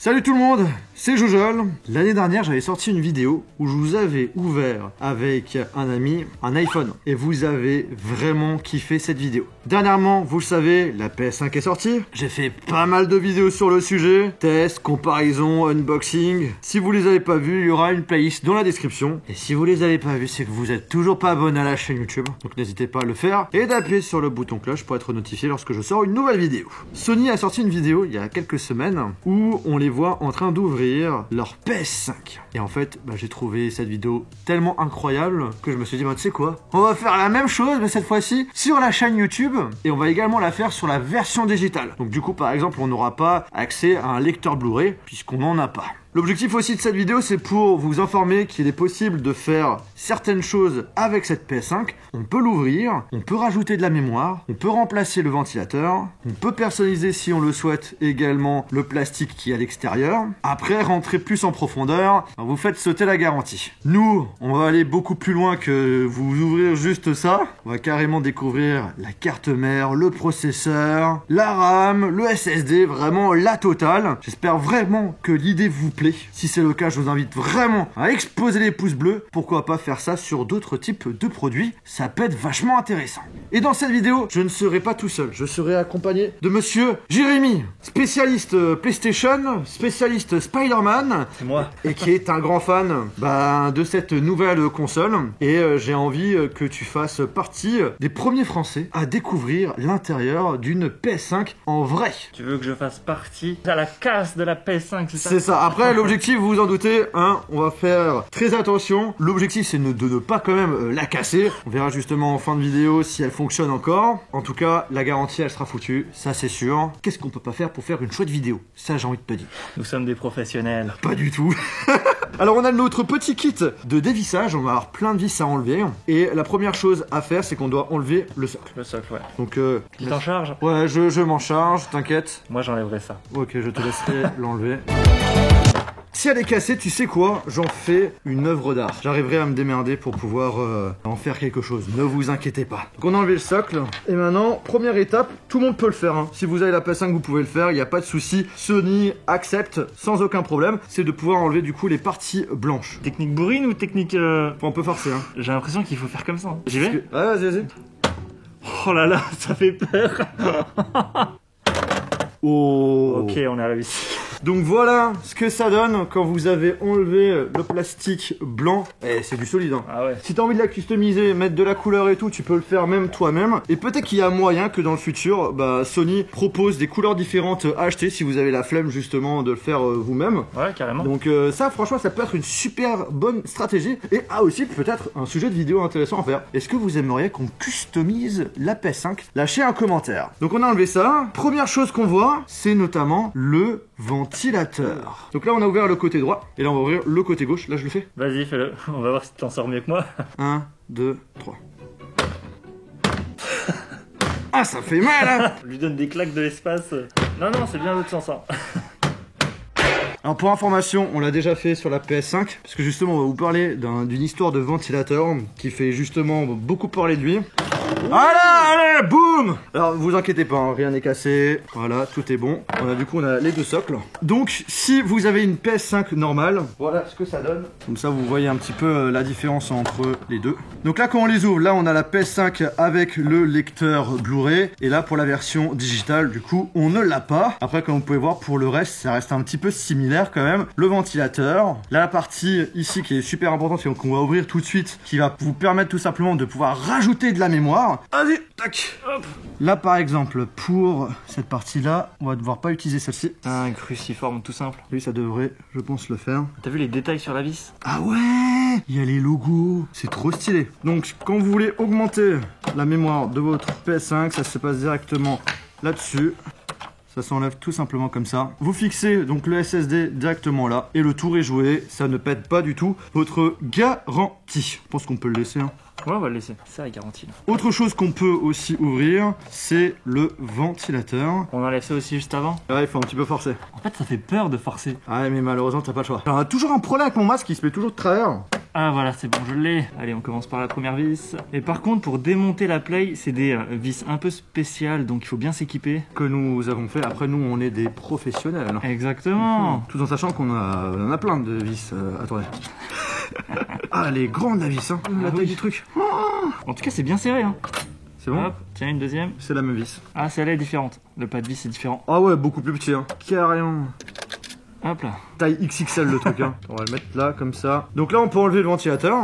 Salut tout le monde, c'est Jojol. L'année dernière, j'avais sorti une vidéo où je vous avais ouvert avec un ami un iPhone et vous avez vraiment kiffé cette vidéo. Dernièrement, vous le savez, la PS5 est sortie. J'ai fait pas mal de vidéos sur le sujet, tests, comparaison, unboxing. Si vous les avez pas vues, il y aura une playlist dans la description. Et si vous les avez pas vues, c'est que vous êtes toujours pas abonné à la chaîne YouTube. Donc n'hésitez pas à le faire et d'appuyer sur le bouton cloche pour être notifié lorsque je sors une nouvelle vidéo. Sony a sorti une vidéo il y a quelques semaines où on les voit en train d'ouvrir leur PS5. Et en fait, j'ai trouvé cette vidéo tellement incroyable que je me suis dit, tu sais quoi, on va faire la même chose, mais cette fois-ci sur la chaîne YouTube, et on va également la faire sur la version digitale. Donc du coup, par exemple, on n'aura pas accès à un lecteur Blu-ray, puisqu'on n'en a pas. L'objectif aussi de cette vidéo, c'est pour vous informer qu'il est possible de faire certaines choses avec cette PS5. On peut l'ouvrir, on peut rajouter de la mémoire, on peut remplacer le ventilateur, on peut personnaliser si on le souhaite également le plastique qui est à l'extérieur. Après, rentrer plus en profondeur, vous faites sauter la garantie. Nous, on va aller beaucoup plus loin que vous ouvrir juste ça. On va carrément découvrir la carte mère, le processeur, la RAM, le SSD, vraiment la totale. J'espère vraiment que l'idée vous plaît. Si c'est le cas, je vous invite vraiment à exploser les pouces bleus. Pourquoi pas faire ça sur d'autres types de produits? Ça peut être vachement intéressant. Et dans cette vidéo, je ne serai pas tout seul. Je serai accompagné de monsieur Jérémy, spécialiste PlayStation, spécialiste Spider-Man. C'est moi. Et qui est un grand fan de cette nouvelle console. Et j'ai envie que tu fasses partie des premiers Français à découvrir l'intérieur d'une PS5 en vrai. Tu veux que je fasse partie à la casse de la PS5, c'est ça? C'est ça. Après, l'objectif, vous vous en doutez, on va faire très attention. L'objectif, c'est de ne pas quand même la casser. On verra justement en fin de vidéo si elle fonctionne encore. En tout cas, la garantie, elle sera foutue. Ça, c'est sûr. Qu'est-ce qu'on peut pas faire pour faire une chouette vidéo? Ça, j'ai envie de te dire. Nous sommes des professionnels. Pas du tout. Alors, on a notre petit kit de dévissage. On va avoir plein de vis à enlever. Et la première chose à faire, c'est qu'on doit enlever le socle. Le socle, ouais. Donc, Tu t'en charges? Ouais, je m'en charge, t'inquiète. Moi, j'enlèverai ça. Ok, je te laisserai l'enlever. Si elle est cassée, tu sais quoi? J'en fais une œuvre d'art. J'arriverai à me démerder pour pouvoir en faire quelque chose. Ne vous inquiétez pas. Donc on a enlevé le socle. Et maintenant, première étape, tout le monde peut le faire. Si vous avez la PS5, vous pouvez le faire. Il n'y a pas de souci. Sony accepte sans aucun problème. C'est de pouvoir enlever du coup les parties blanches. Technique bourrine ou technique... On peut forcer. J'ai l'impression qu'il faut faire comme ça. J'y vais? Ouais, vas-y. Oh là là, ça fait peur. Oh. Ok, on a réussi. Donc voilà ce que ça donne quand vous avez enlevé le plastique blanc. Et c'est du solide. Ah ouais. Si t'as envie de la customiser, mettre de la couleur et tout, tu peux le faire même toi-même. Et peut-être qu'il y a moyen que dans le futur, Sony propose des couleurs différentes à acheter si vous avez la flemme justement de le faire vous-même. Ouais, carrément. Donc ça, franchement, ça peut être une super bonne stratégie. Et aussi peut-être un sujet de vidéo intéressant à faire. Est-ce que vous aimeriez qu'on customise la PS5? Lâchez un commentaire. Donc on a enlevé ça. Première chose qu'on voit, c'est notamment le ventilateur. Donc là on a ouvert le côté droit et là on va ouvrir le côté gauche. Là je le fais. Vas-y, fais-le. On va voir si t'en sors mieux que moi. 1, 2, 3. Ah, ça fait mal, hein. Je lui donne des claques de l'espace. Non, c'est bien l'autre sens. Alors pour information, on l'a déjà fait sur la PS5 parce que justement on va vous parler d'une histoire de ventilateur qui fait justement beaucoup parler de lui. Allez, boum. Alors vous inquiétez pas, rien n'est cassé. Voilà, tout est bon. On a les deux socles. Donc si vous avez une PS5 normale, voilà ce que ça donne. Comme ça vous voyez un petit peu la différence entre les deux. Donc là quand on les ouvre, là on a la PS5 avec le lecteur Blu-ray. Et là pour la version digitale, du coup on ne l'a pas. Après comme vous pouvez voir, pour le reste ça reste un petit peu similaire quand même. Le ventilateur, là la partie ici qui est super importante et qu'on va ouvrir tout de suite, qui va vous permettre tout simplement de pouvoir rajouter de la mémoire. Vas-y, tac. Hop. Là par exemple, pour cette partie-là, on va devoir pas utiliser celle-ci. Un cruciforme tout simple. Oui, ça devrait, je pense, le faire. T'as vu les détails sur la vis? Ah ouais, il y a les logos. C'est trop stylé. Donc, quand vous voulez augmenter la mémoire de votre PS5, ça se passe directement là-dessus. Ça s'enlève tout simplement comme ça. Vous fixez donc le SSD directement là et le tour est joué. Ça ne pète pas du tout votre garantie. Je pense qu'on peut le laisser. Ouais, on va le laisser. Ça, la garantie. Là. Autre chose qu'on peut aussi ouvrir, c'est le ventilateur. On enlève ça aussi juste avant. Ouais, il faut un petit peu forcer. En fait, ça fait peur de forcer. Ah, mais malheureusement, t'as pas le choix. J'ai toujours un problème avec mon masque, il se met toujours de travers. Ah voilà, c'est bon, je l'ai. Allez, on commence par la première vis. Et par contre, pour démonter la play, c'est des vis un peu spéciales, donc il faut bien s'équiper. Que nous avons fait, après nous on est des professionnels. Exactement. Tout en sachant qu'on en a plein de vis. Attendez. Ah, elle est grande la vis, hein. La taille du truc. En tout cas, c'est bien serré. Hein. C'est bon? Hop, tiens, une deuxième. C'est la même vis. Ah, celle-là est différente. Le pas de vis est différent. Ah ouais, beaucoup plus petit, hein. Carrément. Hop là. Taille XXL le truc, hein. On va le mettre là, comme ça. Donc là, on peut enlever le ventilateur.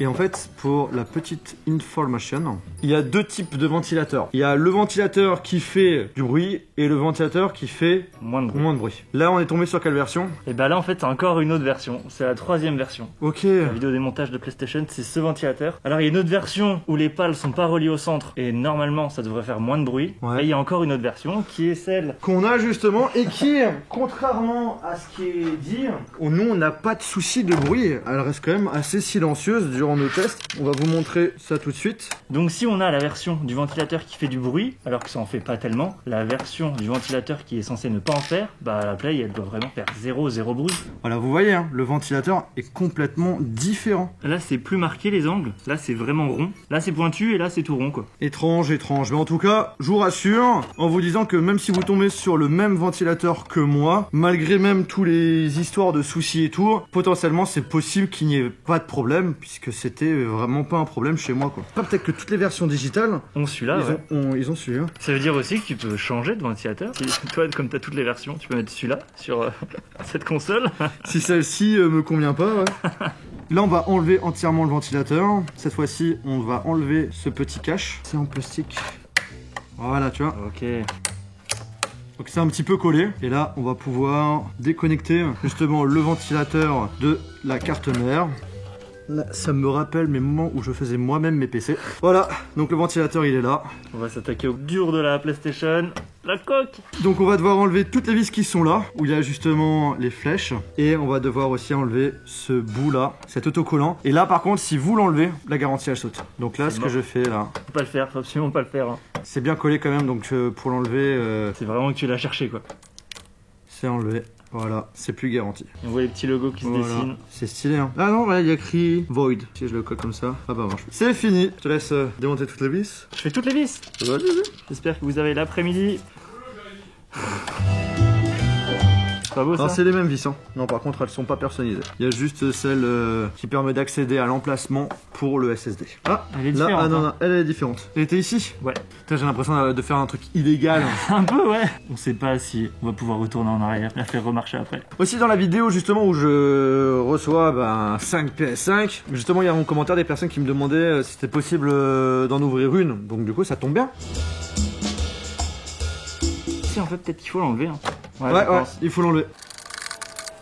Et en fait, pour la petite information, il y a deux types de ventilateurs. Il y a le ventilateur qui fait du bruit et le ventilateur qui fait Moins de bruit. moins de bruit. Là, on est tombé sur quelle version? Et bah là, en fait, c'est encore une autre version. C'est la 3e version. Ok. La vidéo démontage de PlayStation, c'est ce ventilateur. Alors, il y a une autre version où les pales sont pas reliées au centre et normalement, ça devrait faire moins de bruit. Ouais. Et il y a encore une autre version qui est celle. Qu'on a justement et qui, contrairement à ce qui est dit, nous, on n'a pas de souci de bruit. Elle reste quand même assez silencieuse durant nos tests. On va vous montrer ça tout de suite. Donc, si on a la version du ventilateur qui fait du bruit, alors que ça en fait pas tellement, la version du ventilateur qui est censé ne pas en faire, bah la play, elle doit vraiment faire zéro bruit. Voilà, vous voyez, hein, le ventilateur est complètement différent. Là, c'est plus marqué les angles. Là, c'est vraiment rond. Là, c'est pointu et là, c'est tout rond, quoi. Étrange, étrange. Mais en tout cas, je vous rassure en vous disant que même si vous tombez sur le même ventilateur que moi, malgré même tous les histoires de soucis et tout, potentiellement c'est possible qu'il n'y ait pas de problème, puisque c'était vraiment pas un problème chez moi, quoi. Pas peut-être que toutes les versions digitales, On celui-là, ouais. ils ont celui-là. Ça veut dire aussi que tu peux changer de ventilateur. Si, toi, comme tu as toutes les versions, tu peux mettre celui-là sur cette console. Si celle-ci me convient pas, ouais. Là, on va enlever entièrement le ventilateur. Cette fois-ci, on va enlever ce petit cache. C'est en plastique. Voilà, tu vois. Ok. Donc c'est un petit peu collé. Et là, on va pouvoir déconnecter justement le ventilateur de la carte mère. Là, ça me rappelle mes moments où je faisais moi-même mes PC. Voilà, donc le ventilateur il est là. On va s'attaquer au dur de la PlayStation. La coque. Donc on va devoir enlever toutes les vis qui sont là, où il y a justement les flèches. Et on va devoir aussi enlever ce bout là, cet autocollant. Et là par contre, si vous l'enlevez, la garantie elle saute. Donc là, ce que je fais là, Faut pas le faire, faut absolument pas le faire. Hein. c'est bien collé quand même, donc pour l'enlever, C'est vraiment que tu l'as cherché, quoi. c'est enlevé. Voilà, c'est plus garanti. On voit les petits logos qui se dessinent. C'est stylé, hein. Ah non, voilà, il y a écrit Void. Si je le colle comme ça, ah bah marche. C'est fini. Je te laisse démonter toutes les vis. Je fais toutes les vis. Vas-y. J'espère que vous avez l'après-midi. Pas beau ça? Alors c'est les mêmes vis, hein. Non, par contre, elles sont pas personnalisées. Il y a juste celle qui permet d'accéder à l'emplacement pour le SSD. Ah, Elle est là, différente. ah non, Hein. non, elle est différente. Elle était ici. Ouais. Putain, j'ai l'impression de faire un truc illégal. Un peu, ouais. On sait pas si on va pouvoir retourner en arrière, la faire remarcher après. Aussi dans la vidéo justement où je reçois 5 PS5, justement il y a en commentaire des personnes qui me demandaient si c'était possible d'en ouvrir une. Donc du coup ça tombe bien. Si, en fait, peut-être qu'il faut l'enlever. Hein. Ouais, il faut l'enlever.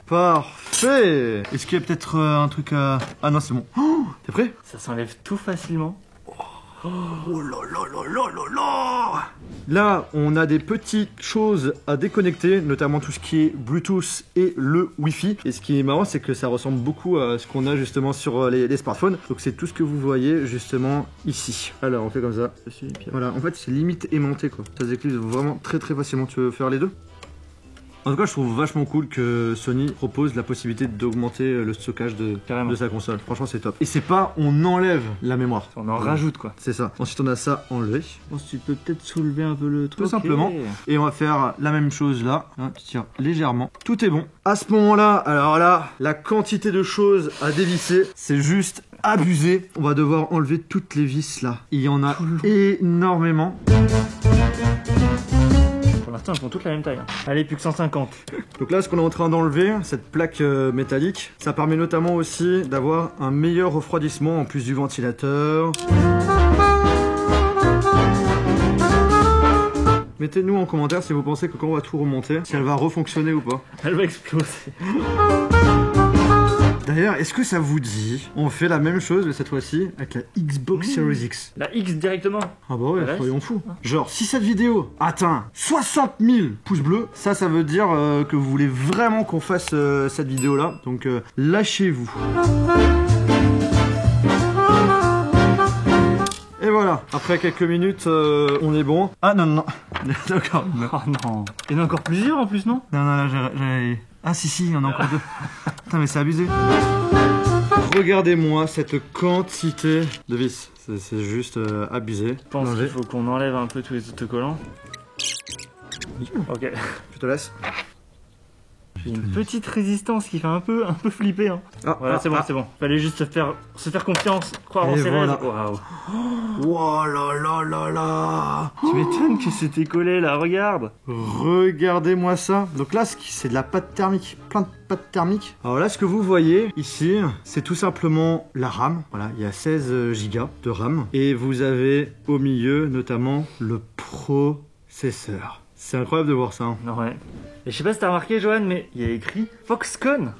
Parfait. Est-ce qu'il y a peut-être un truc à... Ah non, c'est bon. Oh, t'es prêt? Ça s'enlève tout facilement. Oh là là là là là là. Là, on a des petites choses à déconnecter, notamment tout ce qui est Bluetooth et le Wi-Fi. Et ce qui est marrant, c'est que ça ressemble beaucoup à ce qu'on a justement sur les smartphones. Donc c'est tout ce que vous voyez justement ici. Alors, on fait comme ça. Voilà, en fait, c'est limite aimanté, quoi. Ça se déclipse vraiment très très facilement. Tu veux faire les deux? En tout cas, je trouve vachement cool que Sony propose la possibilité d'augmenter le stockage de sa console. Franchement, c'est top. Et c'est pas on enlève la mémoire. On en rajoute, quoi. C'est ça. Ensuite, on a ça enlevé. Ensuite, tu peux peut-être soulever un peu le truc. Tout Ok. simplement. Et on va faire la même chose là. Hein, tu tires légèrement. Tout est bon. À ce moment-là, alors là, la quantité de choses à dévisser, c'est juste abusé. On va devoir enlever toutes les vis là. Il y en a énormément. Pour l'instant, elles font toutes la même taille. Hein. Allez, plus que 150. Donc là, ce qu'on est en train d'enlever, cette plaque métallique, ça permet notamment aussi d'avoir un meilleur refroidissement en plus du ventilateur. Mettez-nous en commentaire si vous pensez que quand on va tout remonter, si elle va refonctionner ou pas. Elle va exploser. D'ailleurs, est-ce que ça vous dit, on fait la même chose mais cette fois-ci avec la Xbox Series X? La X directement. Ah bah ouais, Ouais. soyons fous. Genre, si cette vidéo atteint 60 000 pouces bleus, ça veut dire que vous voulez vraiment qu'on fasse cette vidéo-là. Donc, lâchez-vous. Et voilà, après quelques minutes, on est bon. Ah non, non, d'accord. Oh non. Il y en a encore plusieurs en plus, non? Non, non, là, j'ai... Ah si, il y en a encore deux. Putain, mais c'est abusé. Regardez-moi cette quantité de vis. C'est juste abusé. Je pense qu'il faut qu'on enlève un peu tous les autocollants. Ok. Je te laisse. J'ai une petite résistance qui fait un peu flipper. Hein. Voilà, c'est bon. Fallait juste se faire confiance, croire en ses rêves. Waouh. Oh là là là là. Tu m'étonnes que c'était collé là, regarde. Regardez-moi ça. Donc là, c'est de la pâte thermique, plein de pâte thermique. Alors là, ce que vous voyez ici, c'est tout simplement la RAM. Voilà, il y a 16 Go de RAM. Et vous avez au milieu, notamment, le processeur. C'est incroyable de voir ça. Hein. Ouais. Et je sais pas si t'as remarqué, Johan, mais il y a écrit Foxconn.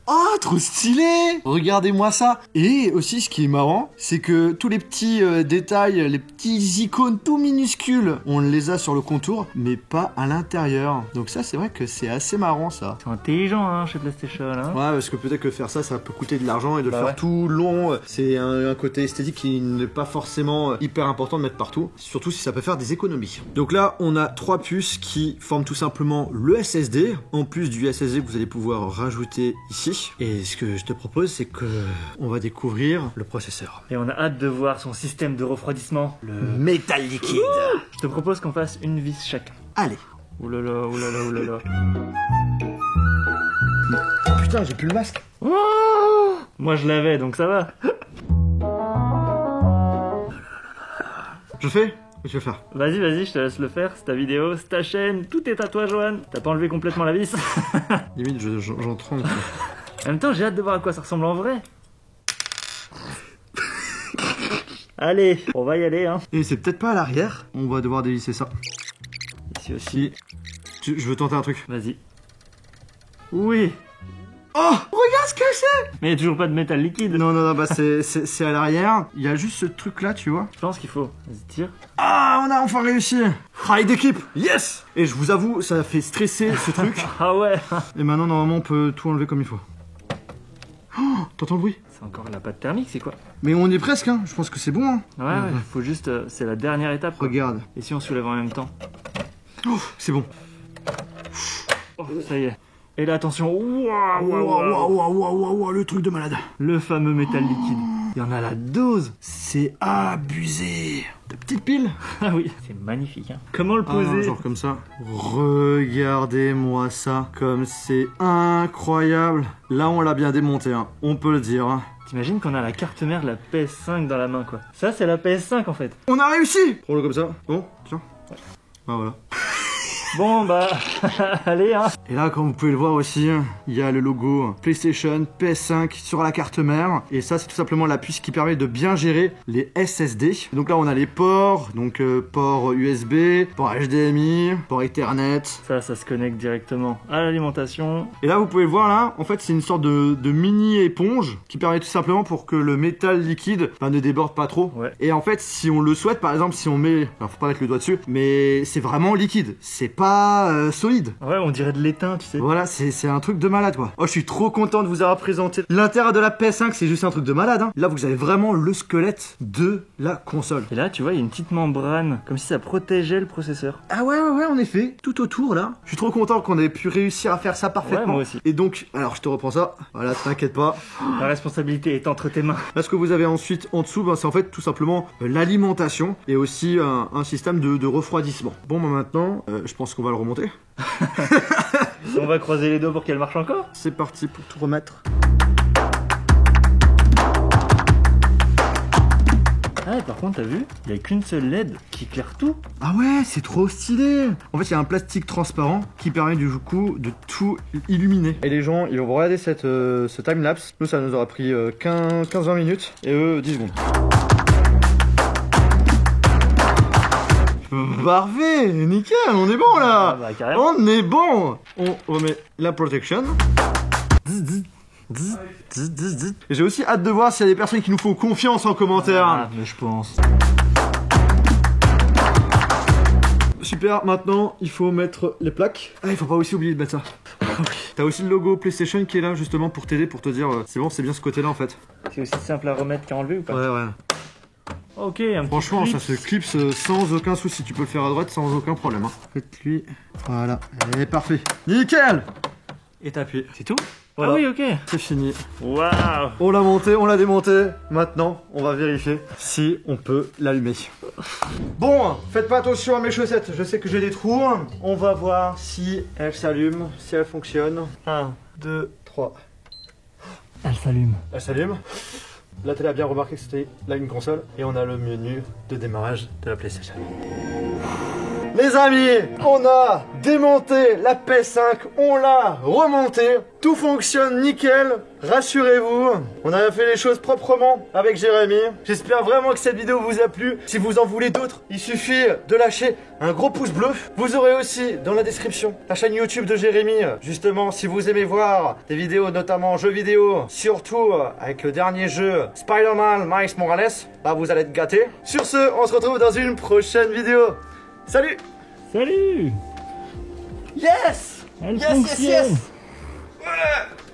Oh, trop stylé! Regardez-moi ça! Et aussi, ce qui est marrant, c'est que tous les petits détails, les petits icônes tout minuscules, on les a sur le contour, mais pas à l'intérieur. Donc ça, c'est vrai que c'est assez marrant, ça. C'est intelligent, hein, chez PlayStation. Hein. Ouais, parce que peut-être que faire ça, ça peut coûter de l'argent et de le faire tout long, c'est un côté esthétique qui n'est pas forcément hyper important de mettre partout, surtout si ça peut faire des économies. Donc là, on a 3 puces qui forment tout simplement le SSD. En plus du SSD, vous allez pouvoir rajouter ici. Et ce que je te propose, c'est que on va découvrir le processeur. Et on a hâte de voir son système de refroidissement, le métal liquide. Je te propose qu'on fasse une vis chacun. Allez. Oulala. Oh putain, j'ai plus le masque. Oh, moi je l'avais, donc ça va. Je fais? Qu'est-ce que tu veux faire? Vas-y, je te laisse le faire. C'est ta vidéo, c'est ta chaîne, tout est à toi, Johan. T'as pas enlevé complètement la vis. Limite, j'en tremble. En même temps, j'ai hâte de voir à quoi ça ressemble en vrai. Allez, on va y aller, hein. Et c'est peut-être pas à l'arrière. On va devoir dévisser ça. Ici aussi. Je veux tenter un truc. Vas-y. Oui. Oh, regarde ce que c'est! Mais il n'y a toujours pas de métal liquide. Non, bah c'est à l'arrière. Il y a juste ce truc là, tu vois. Je pense qu'il faut. Vas-y, tire. Ah, on a enfin réussi! Travail d'équipe! Yes! Et je vous avoue, ça a fait stresser ce truc. Ah ouais. Et maintenant, normalement, on peut tout enlever comme il faut. Oh, t'entends le bruit? C'est encore la pâte thermique, c'est quoi? Mais on est presque, hein. Je pense que c'est bon, hein. Ouais, faut juste... c'est la dernière étape. Quoi. Regarde. Et si on soulève en même temps? Oh, c'est bon. Oh, ça y est. Et là, attention. Waouh, le truc de malade. Le fameux métal liquide. Il y en a la dose. C'est abusé. Ta petite pile? Ah oui, c'est magnifique. Hein. Comment le poser? Genre comme ça. Regardez-moi ça. Comme c'est incroyable. Là, on l'a bien démonté, hein. On peut le dire. Hein. T'imagines qu'on a la carte mère de la PS5 dans la main, quoi. Ça, c'est la PS5, en fait. On a réussi! Prends-le comme ça. Bon, tiens. Ouais. Ah, voilà. Bon bah, allez hein. Et là, comme vous pouvez le voir aussi, il y a le logo PlayStation PS5 sur la carte mère. Et ça, c'est tout simplement la puce qui permet de bien gérer les SSD. Donc là, on a les ports, donc port USB, port HDMI, port Ethernet. Ça se connecte directement à l'alimentation. Et là, vous pouvez le voir là, en fait, c'est une sorte de mini éponge qui permet tout simplement pour que le métal liquide ne déborde pas trop. Ouais. Et en fait, si on le souhaite, par exemple, si on met, alors faut pas mettre le doigt dessus, mais c'est vraiment liquide. C'est pas solide. Ouais, on dirait de l'étain, tu sais. Voilà, c'est un truc de malade, quoi. Oh, je suis trop content de vous avoir présenté l'intérieur de la PS5, c'est juste un truc de malade, hein. Là, vous avez vraiment le squelette de la console. Et là, tu vois, il y a une petite membrane, comme si ça protégeait le processeur. Ah ouais, en effet, tout autour, là. Je suis trop content qu'on ait pu réussir à faire ça parfaitement. Ouais, moi aussi. Et donc, alors, je te reprends ça. Voilà, t'inquiète pas. La responsabilité est entre tes mains. Là, ce que vous avez ensuite en dessous, c'est en fait tout simplement l'alimentation et aussi un système de refroidissement. Bon, bah maintenant, je pense qu'on va le remonter. On va croiser les doigts pour qu'elle marche encore. C'est parti pour tout remettre. Ah, et par contre, t'as vu, il n'y a qu'une seule LED qui éclaire tout. Ah ouais, c'est trop stylé. En fait, il y a un plastique transparent qui permet du coup de tout illuminer. Et les gens, ils vont regarder ce timelapse. Nous, ça nous aura pris 15-20 minutes et eux, 10 secondes. Parfait, nickel, on est bon là. Ah bah, carrément. On est bon. On remet la protection. Et j'ai aussi hâte de voir s'il y a des personnes qui nous font confiance en commentaire. Ah, mais je pense. Super, maintenant il faut mettre les plaques. Ah, il faut pas aussi oublier de mettre ça. T'as aussi le logo PlayStation qui est là justement pour t'aider, pour te dire c'est bon, c'est bien ce côté-là en fait. C'est aussi simple à remettre qu'à enlever ou pas? Ouais. Ok, un petit franchement, clip. ça se clipse sans aucun souci. Tu peux le faire à droite sans aucun problème. Hein. Faites-lui. Voilà. Et parfait. Nickel. Et t'appuies. C'est tout? Voilà. Ah oui, ok. C'est fini. Waouh. On l'a monté, on l'a démonté. Maintenant, on va vérifier si on peut l'allumer. Bon, faites pas attention à mes chaussettes. Je sais que j'ai des trous. On va voir si elles s'allument, si elles fonctionnent. 1, 2, 3. Elle s'allume. Elle s'allume. La télé a bien remarqué que c'était là une console. Et on a le menu de démarrage de la PlayStation. Les amis, on a démonté la PS5, on l'a remontée, tout fonctionne nickel, rassurez-vous, on a fait les choses proprement avec Jérémy. J'espère vraiment que cette vidéo vous a plu. Si vous en voulez d'autres, il suffit de lâcher un gros pouce bleu. Vous aurez aussi dans la description la chaîne YouTube de Jérémy. Justement, si vous aimez voir des vidéos, notamment jeux vidéo, surtout avec le dernier jeu Spider-Man Miles Morales, là vous allez être gâtés. Sur ce, on se retrouve dans une prochaine vidéo. Salut! Salut. Yes! Elle Yes, yes, fonctionne. yes! Ouais.